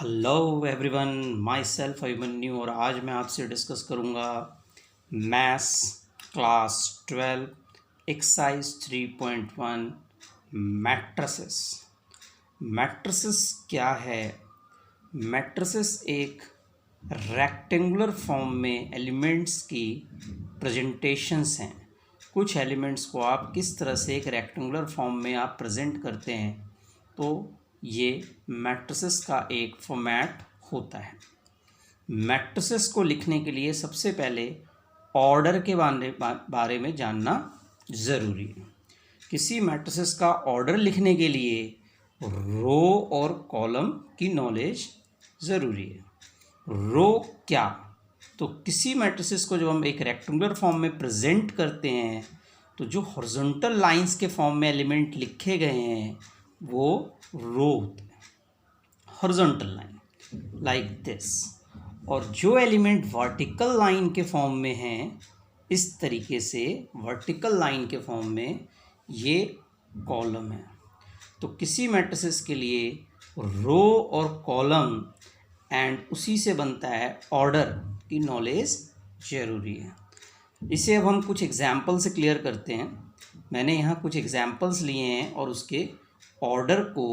Hello everyone, my self Abhimanyu और आज मैं आपसे डिस्कस करूँगा maths class 12 exercise 3.1 matrices. Matrices क्या है? मैट्रिसेस एक रेक्टेंगुलर फॉर्म में एलिमेंट्स की प्रेजेंटेशंस हैं। कुछ एलिमेंट्स को आप किस तरह से एक रेक्टेंगुलर फॉर्म में आप प्रेजेंट करते हैं, तो ये मैट्रिसेस का एक फॉर्मेट होता है। मैट्रिसेस को लिखने के लिए सबसे पहले ऑर्डर के बारे में जानना ज़रूरी है। किसी मैट्रिसेस का ऑर्डर लिखने के लिए रो और कॉलम की नॉलेज ज़रूरी है। रो क्या? तो किसी मैट्रिसेस को जब हम एक रेक्टेंगुलर फॉर्म में प्रेजेंट करते हैं तो जो हॉरिजॉन्टल लाइंस के फॉर्म में एलिमेंट लिखे गए हैं वो रो होते हैं, हॉरिजॉन्टल लाइन लाइक दिस। और जो एलिमेंट वर्टिकल लाइन के फॉर्म में हैं, इस तरीके से वर्टिकल लाइन के फॉर्म में, ये कॉलम है। तो किसी मैट्रिसेस के लिए रो और कॉलम एंड उसी से बनता है ऑर्डर की नॉलेज ज़रूरी है। इसे अब हम कुछ एग्जाम्पल से क्लियर करते हैं। मैंने यहाँ कुछ एग्जाम्पल्स लिए हैं और उसके ऑर्डर को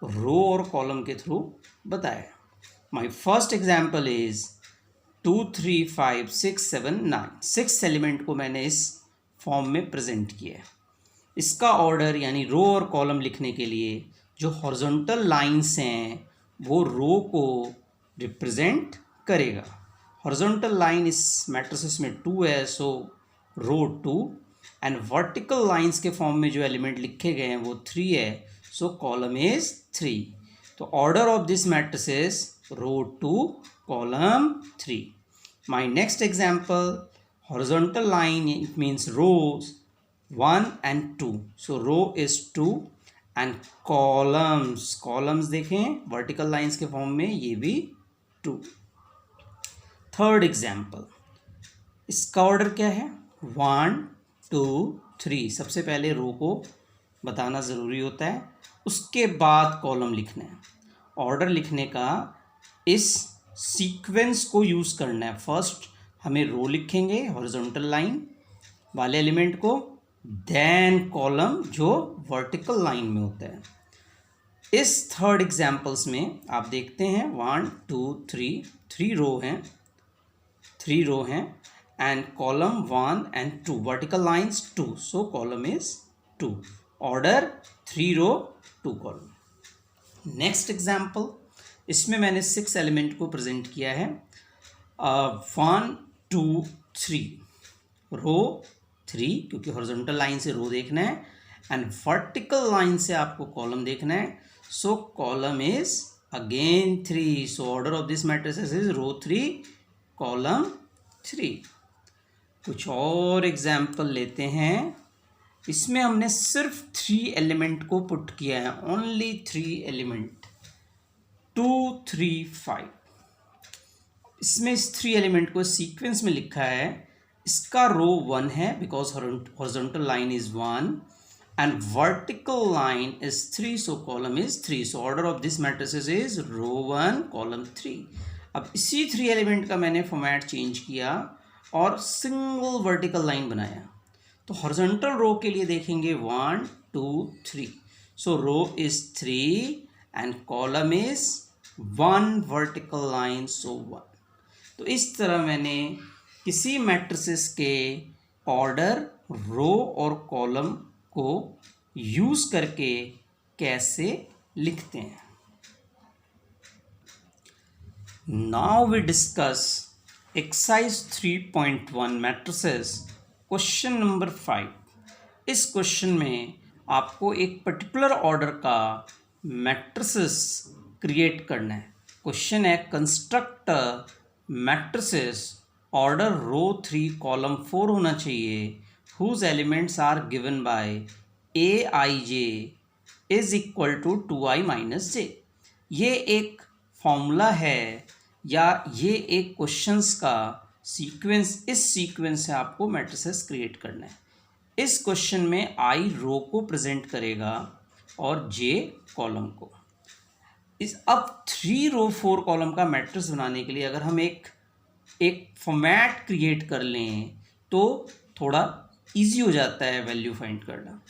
रो और कॉलम के थ्रू बताया। My first example is 2 3 5 6 7 9। 6 element को मैंने इस फॉर्म में प्रेजेंट किया है। इसका ऑर्डर यानी रो और कॉलम लिखने के लिए जो हॉरिजॉन्टल लाइंस हैं वो रो को रिप्रेजेंट करेगा। हॉरिजॉन्टल लाइन इस मैट्रिसेस में 2 है, सो रो 2। एंड वर्टिकल लाइंस के फॉर्म में जो एलिमेंट लिखे गए हैं वो 3 है, सो कॉलम इज 3। तो order of this matrix is row 2 column 3। My next example, horizontal line, it means rows 1 and 2, so row is 2 and columns देखें वर्टिकल लाइंस के फॉर्म में, ये भी 2। थर्ड एग्जांपल, इसका ऑर्डर क्या है? 1 2 3। सबसे पहले रो को बताना ज़रूरी होता है, उसके बाद कॉलम लिखना है। ऑर्डर लिखने का इस सीक्वेंस को यूज़ करना है। फर्स्ट हमें रो लिखेंगे हॉरिजॉन्टल लाइन वाले एलिमेंट को, देन कॉलम जो वर्टिकल लाइन में होता है। इस थर्ड एग्जाम्पल्स में आप देखते हैं 1 2 3, 3 रो हैं and column 1 and 2, vertical lines 2, so column is 2। Order 3 row 2 column. Next example, इसमें मैंने 6 एलिमेंट को प्रेजेंट किया है। 1 2 3, रो 3, क्योंकि हॉरिजॉन्टल लाइन से रो देखना है एंड वर्टिकल लाइन से आपको कॉलम देखना है, so column is again 3। So order of this matrices is row 3 column 3। कुछ और एग्जाम्पल लेते हैं। इसमें हमने सिर्फ 3 एलिमेंट को पुट किया है, ओनली 3 एलिमेंट, 2 3 5। इसमें इस 3 एलिमेंट को सीक्वेंस में लिखा है। इसका रो 1 है because horizontal line is 1 and vertical line is 3, so column is 3। So order of this matrices is row 1 column 3। अब इसी 3 एलिमेंट का मैंने फॉर्मेट चेंज किया और सिंगल वर्टिकल लाइन बनाया। तो हॉरिजॉन्टल रो के लिए देखेंगे 1 2 3, so row is 3 and column is 1 vertical line, so 1। तो इस तरह मैंने किसी मैट्रिसेस के ऑर्डर रो और कॉलम को यूज़ करके कैसे लिखते हैं। Now we discuss exercise 3.1 matrices, question number 5। इस क्वेश्चन में आपको एक पर्टिकुलर ऑर्डर का मैट्रिसेस क्रिएट करना है। क्वेश्चन है construct matrices order row 3 column 4 होना चाहिए, whose elements are given by aij is equal to 2i minus J. ये एक फॉर्मूला है या ये एक क्वेश्चंस का सीक्वेंस, इस सीक्वेंस से आपको मैट्रिसेस क्रिएट करना है। इस क्वेश्चन में i रो को प्रेजेंट करेगा और j कॉलम को। अब 3 रो 4 कॉलम का मैट्रिक्स बनाने के लिए अगर हम एक फॉर्मेट क्रिएट कर लें तो थोड़ा इजी हो जाता है वैल्यू फाइंड करना।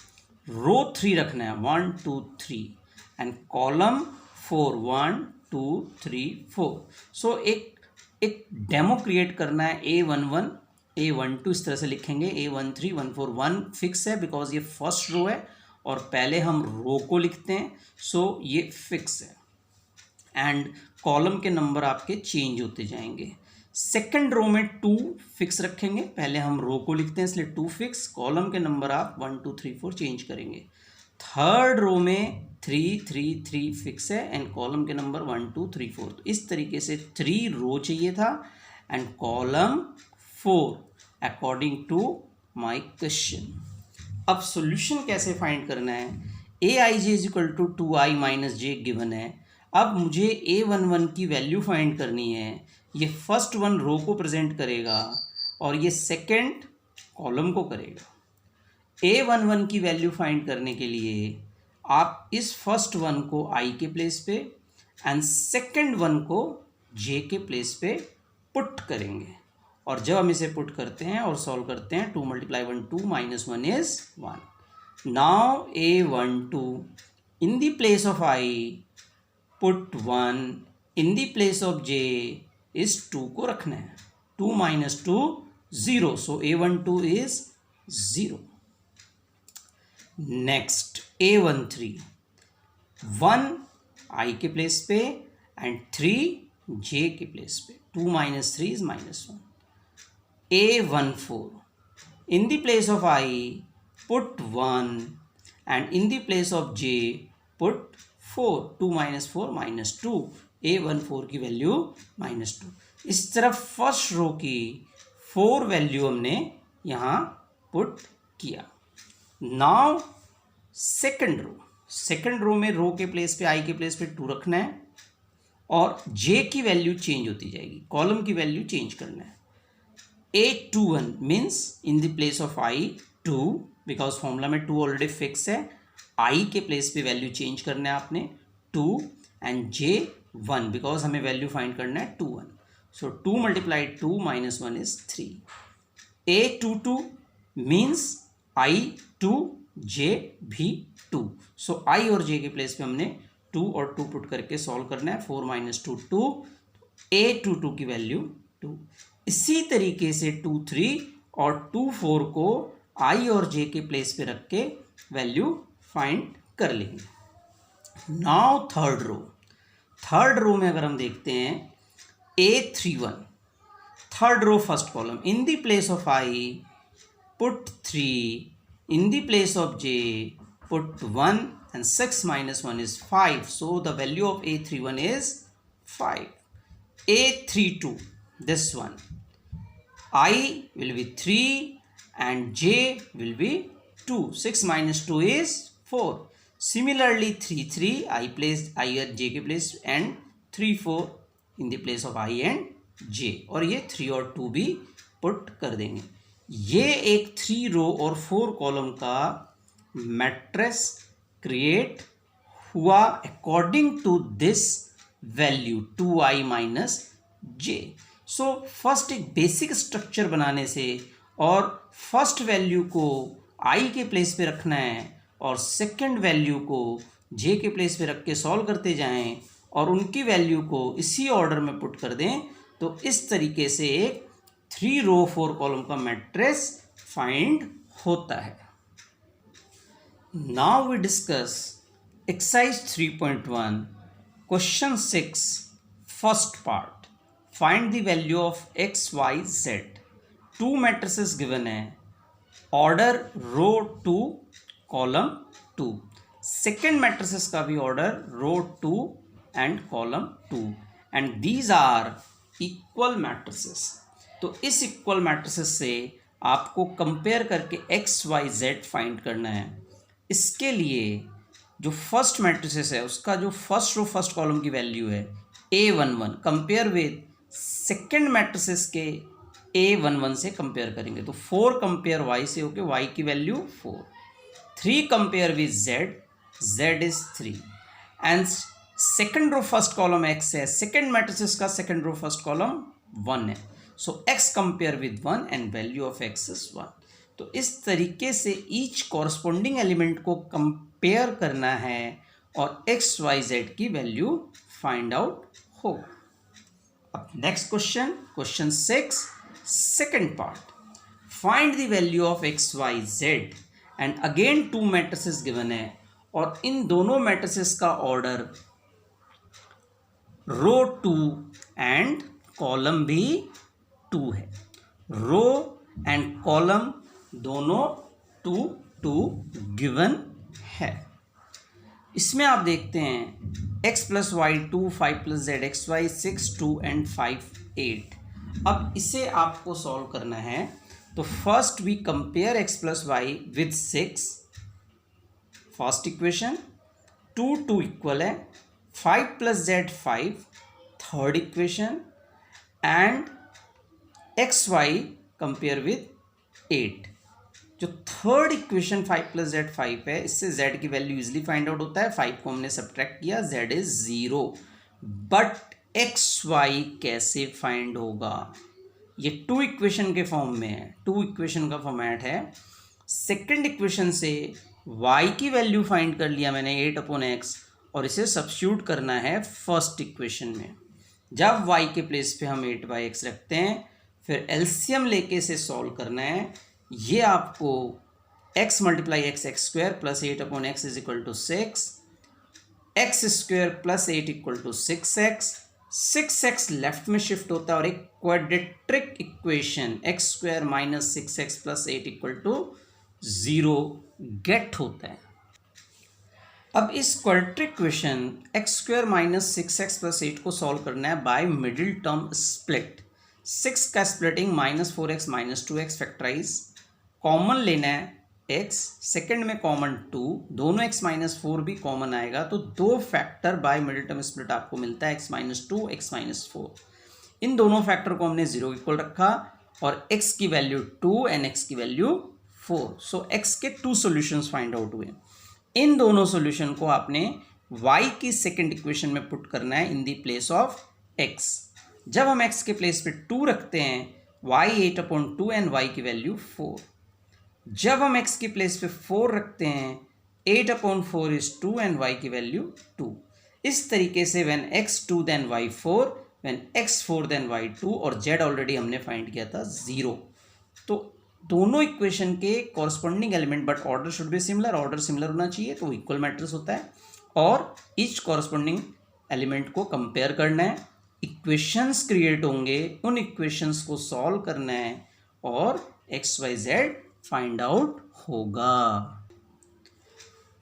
रो 3 रखना है 1 2 3 एंड कॉलम 4 1 2 3 4। सो एक डेमो क्रिएट करना है A11 A12 इस तरह से लिखेंगे, A13 1 4 1 फिक्स है बिकॉज ये फर्स्ट रो है और पहले हम रो को लिखते हैं, सो ये फिक्स है एंड कॉलम के नंबर आपके चेंज होते जाएंगे। सेकंड रो में 2 फिक्स रखेंगे, पहले हम रो को लिखते हैं इसलिए 2 फिक्स, कॉलम के नंबर आप 1 2 3 4 चेंज करेंगे। थर्ड रो में 3 3 3 फिक्स है एंड कॉलम के नंबर 1 2 3 4। तो इस तरीके से 3 रो चाहिए था and column 4 according to my question. अब सॉल्यूशन कैसे फाइंड करना है, Aij is equal to 2i minus j given है। अब मुझे A11 की वैल्यू फाइंड करनी है, ये फर्स्ट वन रो को प्रेजेंट करेगा और ये सेकंड कॉलम को करेगा। A11 की वैल्यू फाइंड करने के लिए आप इस फर्स्ट वन को i के प्लेस पे एंड सेकंड वन को j के प्लेस पे पुट करेंगे और जब हम इसे पुट करते हैं और सॉल्व करते हैं 2 × 1 2 minus 1 is 1। Now A12 in the place of i put 1, in the place of j इस 2 को रखना है, 2 minus 2 0, so A12 is 0। Next A13 1 i के प्लेस पे एंड 3 j के प्लेस पे, 2 minus 3 is minus 1। A14 in the place of I put 1 and in the place of j put 4, 2 minus 4 minus 2, A14 की value -2। इस तरफ first row की 4 value हमने यहाँ पुट किया। नाउ सेकंड रो में रो के प्लेस पे i के प्लेस पे 2 रखना है और j की वैल्यू चेंज होती जाएगी, कॉलम की वैल्यू चेंज करना है। A21 means in the place of i 2 because formula में 2 ऑलरेडी फिक्स है, i के प्लेस पे वैल्यू चेंज करना है आपने 2 एंड j 1 बिकॉज हमें वैल्यू फाइंड करना है 2 1, सो 2 × 2 minus 1 is 3। A22 means i 2 j भी 2, सो i और j के प्लेस पे हमने 2 और 2 पुट करके सॉल्व करना है, 4 - 2 2, A22 की वैल्यू 2। इसी तरीके से 2 3 और 2 4 को i और j के प्लेस पे रख के वैल्यू फाइंड कर लेंगे। नाउ थर्ड रो में अगर हम देखते हैं A31 third row first column, in the place of i put 3, in the place of j put 1 and 6 minus 1 is 5, so the value of A31 is 5। A32 this one, I will be 3 and j will be 2, 6 minus 2 is 4। Similarly 3 3 I placed I at j के place and 3 4 in the place of I and j, और ये 3 और 2 भी put कर देंगे। ये एक 3 रो और 4 कॉलम का मैट्रिक्स क्रिएट हुआ according to this value 2i minus j। So first एक बेसिक स्ट्रक्चर बनाने से और फर्स्ट वैल्यू को i के प्लेस पे रखना है और सेकंड वैल्यू को j के प्लेस पे रख के सॉल्व करते जाएं और उनकी वैल्यू को इसी ऑर्डर में पुट कर दें, तो इस तरीके से एक 3 रो 4 कॉलम का मैट्रिक्स फाइंड होता है। Now we discuss exercise 3.1 question 6 first part, find the value of x y z। 2 matrices given है, order row 2 column 2, second matrices का भी order row 2 and column 2 and these are equal matrices. तो इस equal matrices से आपको compare करके x y z find करना है। इसके लिए जो फर्स्ट मैट्रिसेस है उसका जो फर्स्ट रो फर्स्ट कॉलम की वैल्यू है A11 compare with second matrices के A11 से कंपेयर करेंगे, तो 4 कंपेयर y से होके y की value 4, 3 compare with z, z is 3 and second row first column x है, सेकंड मैट्रिसेस का सेकंड रो फर्स्ट कॉलम 1 है, so x compare with 1 and value of x is 1। तो इस तरीके से ईच कॉरस्पॉन्डिंग एलिमेंट को compare करना है और x y z की वैल्यू फाइंड आउट होगा। अब next question, question 6, second part, find the value of x y z and again to matrices given है और इन दोनों मैट्रिसेस का ऑर्डर रो 2 एंड कॉलम भी 2 है। रो एंड कॉलम दोनों 2 2 गिवन है। इसमें आप देखते हैं x plus y 2, 5 plus z x y 6, 2 and 5 8। अब इसे आपको सॉल्व करना है, तो first we compare x plus y with 6, first equation, 2 2 equal है, 5 plus z 5 third equation and x y compare with 8। जो थर्ड इक्वेशन 5 प्लस जेड 5 है, इससे z की वैल्यू इजिली फाइंड आउट होता है। 5 को हमने सब्ट्रैक्ट किया, z is 0, but x y कैसे फाइंड होगा? ये 2 इक्वेशन के फॉर्म में है, 2 इक्वेशन का फॉर्मेट है। सेकंड इक्वेशन से y की वैल्यू फाइंड कर लिया मैंने 8/x और इसे सब्स्टिट्यूट करना है फर्स्ट इक्वेशन में। जब y के प्लेस पे हम 8/x रखते हैं, फिर एलसीएम लेके इसे सॉल्व करना है। ये आपको x multiply x square plus 8/x is equal to 6, x square plus 8 equal to 6x, 6x left में शिफ्ट होता है और एक quadratic equation x square minus 6x plus 8 equal to 0 get होता है। अब इस quadratic equation x square minus 6x plus 8 को सॉल्व करना है बाय मिडिल टर्म स्प्लिट। 6 का splitting -4x minus 2x factorise, common लेना है x, सेकंड में कॉमन 2, दोनों x माइनस 4 भी कॉमन आएगा, तो 2 factor by middle term split आपको मिलता है x माइनस 2, x माइनस 4। इन दोनों फैक्टर को हमने 0 इक्वल रखा और x की वैल्यू 2 एंड x की वैल्यू 4। सो x के 2 सॉल्यूशंस फाइंड आउट हुए। इन दोनों सॉल्यूशन को आपने y की सेकंड इक्वेशन में पुट करना है इन द प्लेस ऑफ x। जब हम x के प्लेस पे 2 रखते हैं, y 8/2 एंड y की वैल्यू 4। जब हम x की प्लेस पे 4 रखते हैं, 8/4 इज 2 एंड y की वैल्यू 2। इस तरीके से when x 2 then y 4, when x 4 then y 2 और z ऑलरेडी हमने फाइंड किया था 0। तो दोनों इक्वेशन के corresponding element, but order should be similar, order similar होना चाहिए तो इक्वल मैट्रिक्स होता है और ईच कॉरस्पॉन्डिंग एलिमेंट को कंपेयर करना है। इक्वेशंस क्रिएट होंगे, उन इक्वेशंस को सॉल्व करना है और X Y Z find out होगा।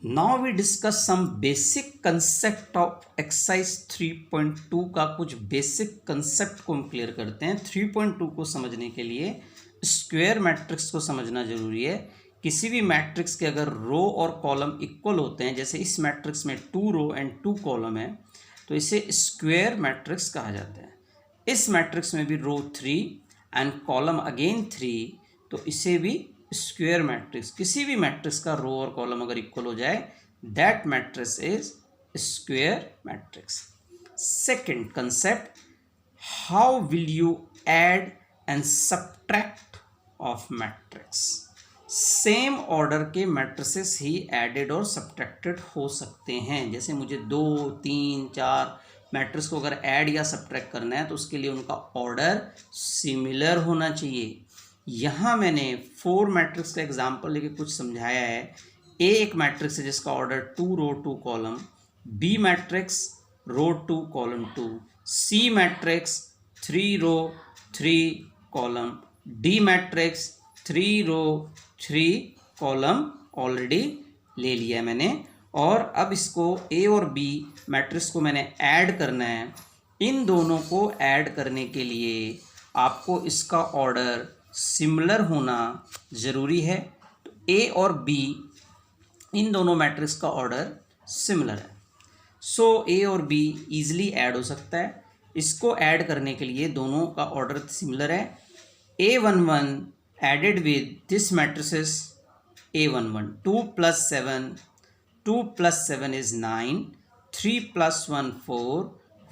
Now we discuss some basic concept of exercise 3.2 का कुछ बेसिक कंसेप्ट को हम क्लियर करते हैं। 3.2 को समझने के लिए स्क्वायर मैट्रिक्स को समझना जरूरी है। किसी भी मैट्रिक्स के अगर रो और कॉलम इक्वल होते हैं, जैसे इस मैट्रिक्स में 2 रो एंड 2 कॉलम है, तो इसे स्क्वायर मैट्रिक्स कहा जाता है। इस मैट्रिक्स में भी रो 3 एंड कॉलम अगेन 3, तो इसे भी स्क्वायर मैट्रिक्स। किसी भी मैट्रिक्स का रो और कॉलम अगर इक्वल हो जाए, that matrix is square matrix. Second concept, how will you add and subtract of matrix. Same order के मैट्रिसेस ही एडेड और सब्ट्रैक्टेड हो सकते हैं। जैसे मुझे 2 3 4 मैट्रिक्स को अगर ऐड या सब्ट्रैक्ट करना है, तो उसके लिए उनका ऑर्डर सिमिलर होना चाहिए। यहाँ मैंने 4 मैट्रिक्स का एग्जाम्पल लेके कुछ समझाया है। ए एक मैट्रिक्स है जिसका ऑर्डर 2 रो 2 कॉलम, बी मैट्रिक्स रो 2 कॉलम 2, सी मैट्रिक्स 3 रो 3 कॉलम, डी मैट्रिक्स 3 रो 3 कॉलम ऑलरेडी ले लिया है मैंने। और अब इसको ए और बी मैट्रिक्स को मैंने ऐड करना है। इन दोनों को ऐड करने के लिए आपको इसका ऑर्डर सिमिलर होना ज़रूरी है। तो ए और बी इन दोनों मैट्रिक्स का ऑर्डर सिमिलर है, सो ए और बी ईजिली ऐड हो सकता है। इसको ऐड करने के लिए दोनों का ऑर्डर सिमिलर है। A11 added with this matrices A11, 2 + 7 is 9, 3 + 1 4,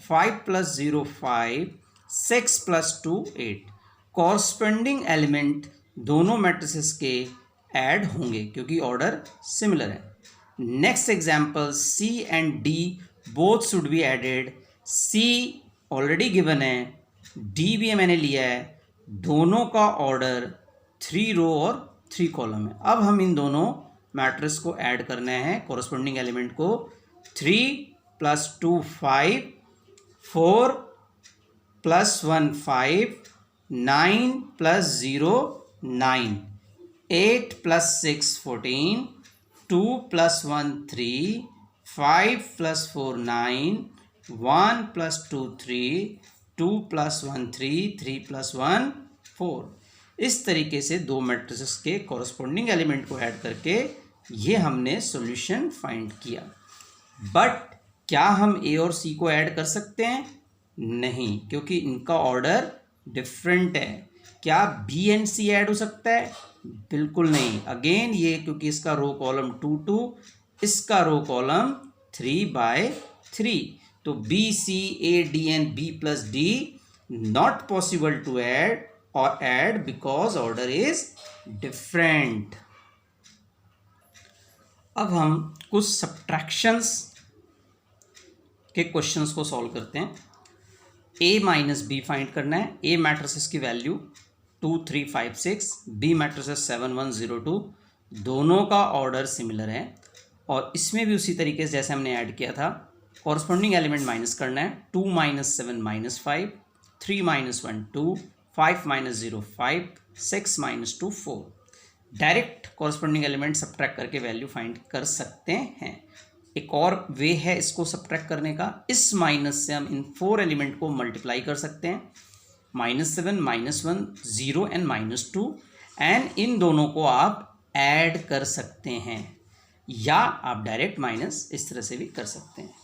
5 + 0 5, 6 + 2 8। Corresponding element दोनों मैट्रिसेस के ऐड होंगे क्योंकि ऑर्डर सिमिलर है। Next example, C and D both should be added. C already given है, डी भी मैंने लिया है, दोनों का ऑर्डर 3 रो और 3 कॉलम है। अब हम इन दोनों मैट्रिक्स को ऐड करने हैं, कॉरस्पॉन्डिंग एलिमेंट को। 3 + 2 5, 4 + 1 5, 9 + 0 9, 8 + 6 14, 2 + 1 3, 5 + 4 9, 1 + 2 3, 2 + 1 3, 3 + 1 4। इस तरीके से दो मैट्रिसेस के कॉरस्पॉन्डिंग एलिमेंट को ऐड करके ये हमने सॉल्यूशन फाइंड किया। बट क्या हम ए और सी को ऐड कर सकते हैं? नहीं, क्योंकि इनका ऑर्डर डिफरेंट है। क्या बी एंड सी ऐड हो सकता है? बिल्कुल नहीं। अगेन ये क्योंकि इसका रो कॉलम 2 2, इसका रो कॉलम 3/3, तो B C A D and B plus D not possible to add और add because order is different. अब हम कुछ सब्ट्रैक्शंस के क्वेश्चंस को सॉल्व करते हैं। ए माइनस बी फाइंड करना है। ए मैट्रिसेस की वैल्यू 2 3 5 6, बी मैट्रिसेस 7 1 0 2, दोनों का ऑर्डर सिमिलर है और इसमें भी उसी तरीके से जैसे हमने ऐड किया था, कॉरस्पॉन्डिंग एलिमेंट माइनस करना है। 2 - 7 - 5, 3 - 1 2, 5 - 0 5, 6 - 2 4। डायरेक्ट कॉरस्पॉन्डिंग एलिमेंट सब्ट्रैक्ट करके वैल्यू फाइंड कर सकते हैं। एक और वे है इसको सब्ट्रैक्ट करने का, इस माइनस से हम इन 4 एलिमेंट को मल्टीप्लाई कर सकते हैं। -7 -1 0 एंड -2, एंड इन दोनों को आप ऐड कर सकते हैं या आप डायरेक्ट माइनस इस तरह से भी कर सकते हैं।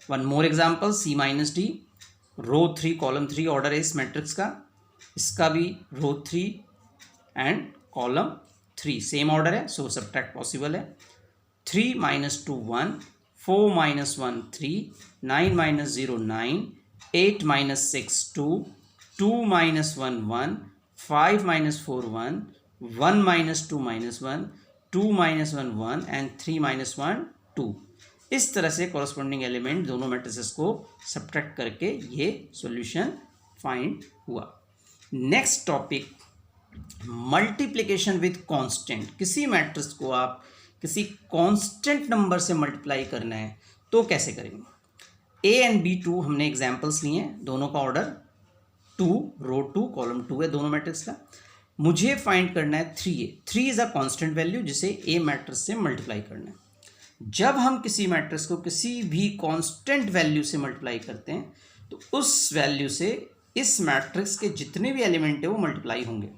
वन मोर एग्जाम्पल, सी माइनस डी, रो 3 कॉलम 3 ऑर्डर है इस मैट्रिक्स का, इसका भी रो 3 एंड कॉलम 3 सेम ऑर्डर है, सो सब्ट्रैक्ट पॉसिबल है। 3 - 2 1, 4 - 1 3, 9 - 0 9, 8 - 6 2, 2 - 1 1, 5 - 4 1, 1 - 2 -1, 2 - 1 1 एंड 3 - 1 2। इस तरह से कॉरस्पॉन्डिंग एलिमेंट दोनों मैट्रिसेस को सब्ट्रैक्ट करके ये सॉल्यूशन फाइंड हुआ। Next topic, multiplication with constant. किसी मैट्रिक्स को आप किसी कांस्टेंट नंबर से मल्टीप्लाई करना है तो कैसे करेंगे? ए एंड बी 2 हमने एग्जांपल्स लिए हैं, दोनों का ऑर्डर 2 रो 2 कॉलम 2 है दोनों मैट्रिक्स का। मुझे फाइंड करना है 3a। 3 is a constant value जिसे ए मैट्रिक्स से मल्टीप्लाई करना है। जब हम किसी मैट्रिक्स को किसी भी कांस्टेंट वैल्यू से मल्टीप्लाई करते हैं तो उस वैल्यू से इस मैट्रिक्स के जितने भी एलिमेंट है वो मल्टीप्लाई होंगे।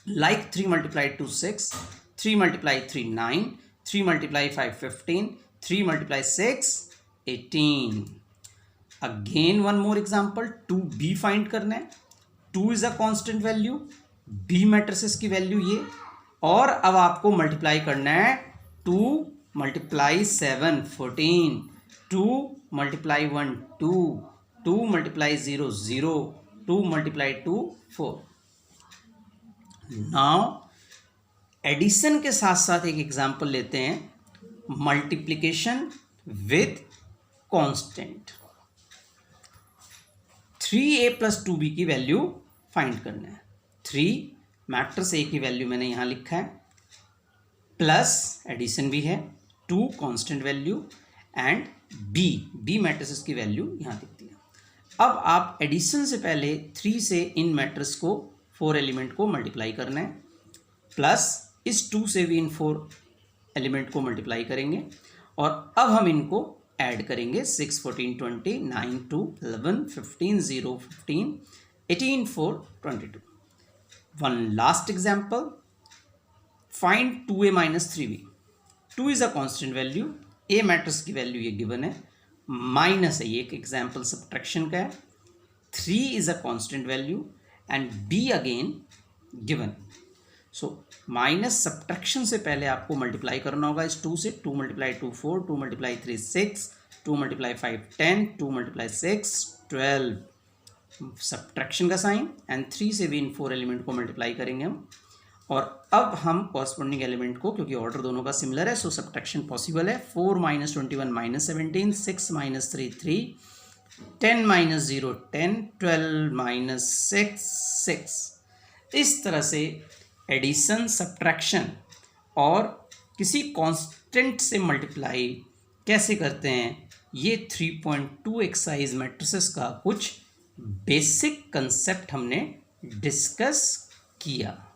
Like 3 × 2 6, 3 × 3 9, 3 × 5 15, 3 × 6 18। Again one more example, 2b find करना है। 2 is a constant value, b matrices की वैल्यू ये, और अब आपको मल्टीप्लाई करना है 2 × 7 14, 2 × 1 2, 2 × 0 0, 2 × 2 4। नाउ एडिशन के साथ साथ एक एग्जाम्पल लेते हैं, multiplication with constant. 3a + 2b की वैल्यू फाइंड करना है। 3 मैट्रिक्स a की वैल्यू मैंने यहां लिखा है, प्लस एडिशन भी है, 2 constant value and b matrix की वैल्यू यहां दिखती है। अब आप एडिशन से पहले 3 से इन मैट्रिक्स को 4 एलिमेंट को मल्टीप्लाई करना है, प्लस इस 2 से भी इन 4 एलिमेंट को मल्टीप्लाई करेंगे और अब हम इनको ऐड करेंगे। 6 14 20, 9 2 11, 15 0 15, 18 4 22। One last example, find 2a - 3b। 2 is a constant value, a matrix की वैल्यू ये गिवन है, माइनस है, ये एक एग्जाम्पल सब्ट्रैक्शन का है। 3 is a constant value and b again given. So minus subtraction से पहले आपको मल्टीप्लाई करना होगा इस 2 से। 2 × 2 4, 2 × 3 6, 2 मल्टीप्लाई 5 10, 2 मल्टीप्लाई 6 12, सब्ट्रैक्शन का साइन, एंड 3 से भी इन 4 एलिमेंट को मल्टीप्लाई करेंगे हम। और अब हम कॉरस्पॉन्डिंग एलिमेंट को, क्योंकि ऑर्डर दोनों का सिमिलर है, सो सब्ट्रैक्शन पॉसिबल है। 4 minus 21 minus 17, 6 minus 3 3, 10 minus 0 10, 12 minus 6 6। इस तरह से एडिशन, सब्ट्रैक्शन और किसी कांस्टेंट से मल्टीप्लाई कैसे करते हैं, ये 3.2 एक्सरसाइज मैट्रिसेस का कुछ बेसिक कंसेप्ट हमने डिस्कस किया।